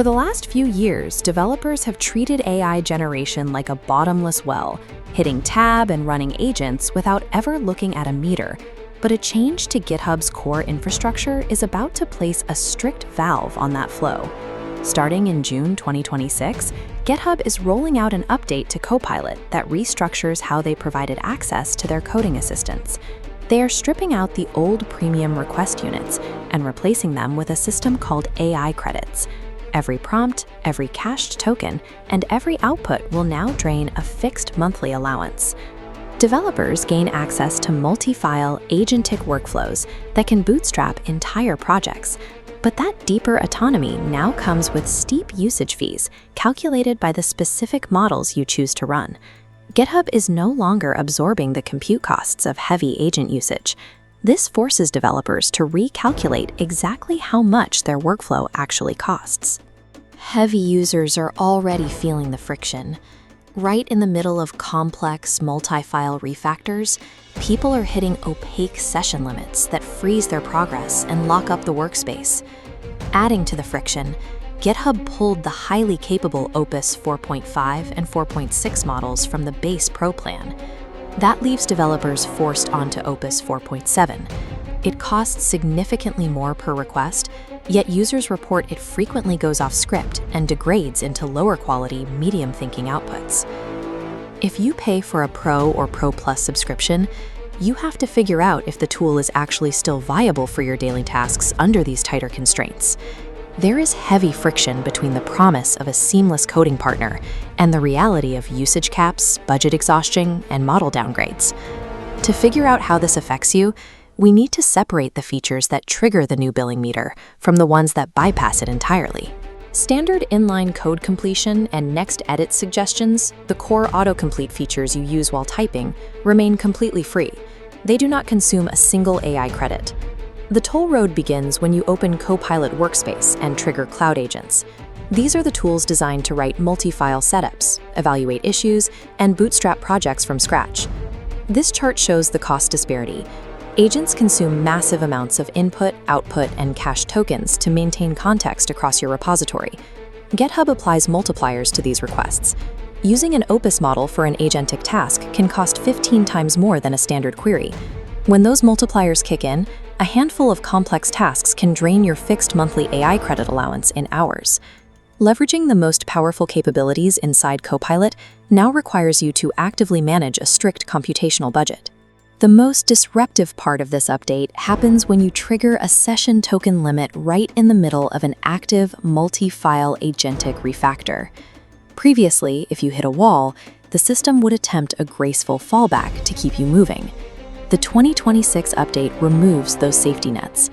For the last few years, developers have treated AI generation like a bottomless well, hitting tab and running agents without ever looking at a meter. But a change to GitHub's core infrastructure is about to place a strict valve on that flow. Starting in June 2026, GitHub is rolling out an update to Copilot that restructures how they provided access to their coding assistants. They are stripping out the old premium request units and replacing them with a system called AI credits. Every prompt, every cached token, and every output will now drain a fixed monthly allowance. Developers gain access to multi-file, agentic workflows that can bootstrap entire projects. But that deeper autonomy now comes with steep usage fees calculated by the specific models you choose to run. GitHub is no longer absorbing the compute costs of heavy agent usage. This forces developers to recalculate exactly how much their workflow actually costs. Heavy users are already feeling the friction. Right in the middle of complex multi-file refactors, people are hitting opaque session limits that freeze their progress and lock up the workspace. Adding to the friction, GitHub pulled the highly capable Opus 4.5 and 4.6 models from the base Pro plan. That leaves developers forced onto Opus 4.7. It costs significantly more per request, yet users report it frequently goes off script and degrades into lower quality, medium thinking outputs. If you pay for a Pro or Pro Plus subscription, you have to figure out if the tool is actually still viable for your daily tasks under these tighter constraints. There is heavy friction between the promise of a seamless coding partner and the reality of usage caps, budget exhaustion, and model downgrades. To figure out how this affects you, we need to separate the features that trigger the new billing meter from the ones that bypass it entirely. Standard inline code completion and next edit suggestions, the core autocomplete features you use while typing, remain completely free. They do not consume a single AI credit. The toll road begins when you open Copilot Workspace and trigger cloud agents. These are the tools designed to write multi-file setups, evaluate issues, and bootstrap projects from scratch. This chart shows the cost disparity. Agents consume massive amounts of input, output, and cached tokens to maintain context across your repository. GitHub applies multipliers to these requests. Using an Opus model for an agentic task can cost 15 times more than a standard query. When those multipliers kick in, a handful of complex tasks can drain your fixed monthly AI credit allowance in hours. Leveraging the most powerful capabilities inside Copilot now requires you to actively manage a strict computational budget. The most disruptive part of this update happens when you trigger a session token limit right in the middle of an active multi-file agentic refactor. Previously, if you hit a wall, the system would attempt a graceful fallback to keep you moving. The 2026 update removes those safety nets.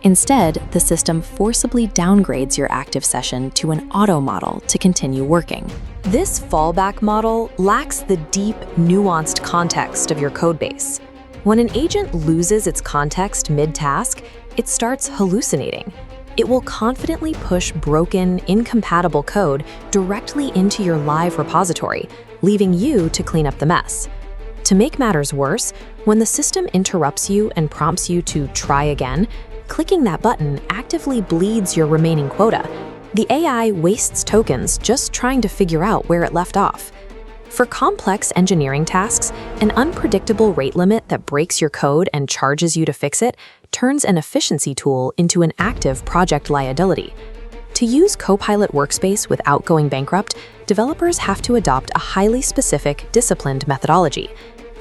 Instead, the system forcibly downgrades your active session to an auto model to continue working. This fallback model lacks the deep, nuanced context of your codebase. When an agent loses its context mid-task, it starts hallucinating. It will confidently push broken, incompatible code directly into your live repository, leaving you to clean up the mess. To make matters worse, when the system interrupts you and prompts you to try again, clicking that button actively bleeds your remaining quota. The AI wastes tokens just trying to figure out where it left off. For complex engineering tasks, an unpredictable rate limit that breaks your code and charges you to fix it turns an efficiency tool into an active project liability. To use Copilot Workspace without going bankrupt, developers have to adopt a highly specific, disciplined methodology.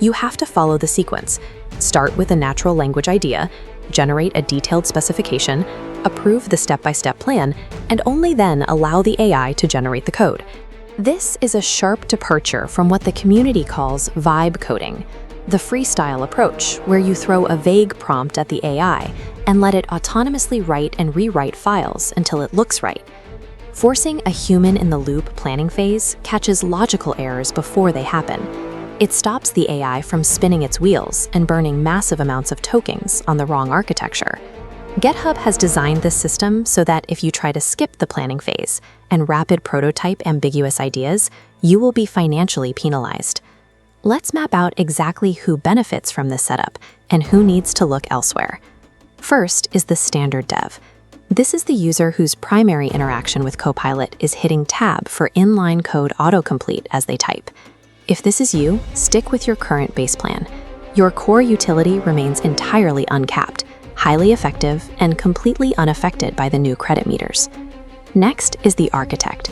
You have to follow the sequence. Start with a natural language idea, generate a detailed specification, approve the step-by-step plan, and only then allow the AI to generate the code. This is a sharp departure from what the community calls vibe coding, the freestyle approach where you throw a vague prompt at the AI and let it autonomously write and rewrite files until it looks right. Forcing a human-in-the-loop planning phase catches logical errors before they happen. It stops the AI from spinning its wheels and burning massive amounts of tokens on the wrong architecture. GitHub has designed this system so that if you try to skip the planning phase and rapid prototype ambiguous ideas, you will be financially penalized. Let's map out exactly who benefits from this setup and who needs to look elsewhere. First is the standard dev. This is the user whose primary interaction with Copilot is hitting Tab for inline code autocomplete as they type. If this is you, stick with your current base plan. Your core utility remains entirely uncapped, highly effective, and completely unaffected by the new credit meters. Next is the architect.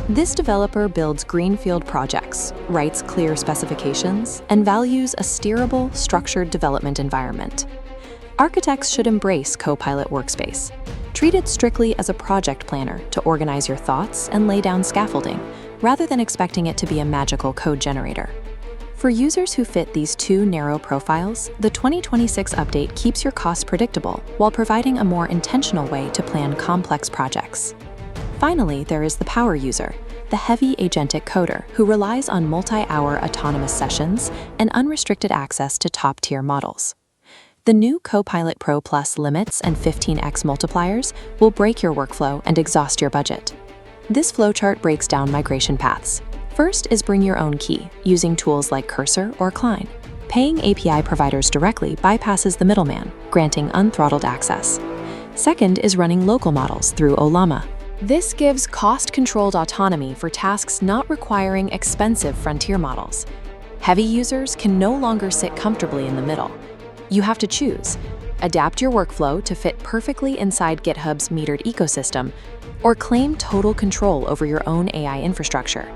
This developer builds greenfield projects, writes clear specifications, and values a steerable, structured development environment. Architects should embrace Copilot Workspace. Treat it strictly as a project planner to organize your thoughts and lay down scaffolding, rather than expecting it to be a magical code generator. For users who fit these two narrow profiles, the 2026 update keeps your costs predictable while providing a more intentional way to plan complex projects. Finally, there is the power user, the heavy agentic coder who relies on multi-hour autonomous sessions and unrestricted access to top-tier models. The new Copilot Pro Plus limits and 15x multipliers will break your workflow and exhaust your budget. This flowchart breaks down migration paths. First is bring your own key, using tools like Cursor or Klein. Paying API providers directly bypasses the middleman, granting unthrottled access. Second is running local models through Ollama. This gives cost-controlled autonomy for tasks not requiring expensive frontier models. Heavy users can no longer sit comfortably in the middle. You have to choose. Adapt your workflow to fit perfectly inside GitHub's metered ecosystem, or claim total control over your own AI infrastructure.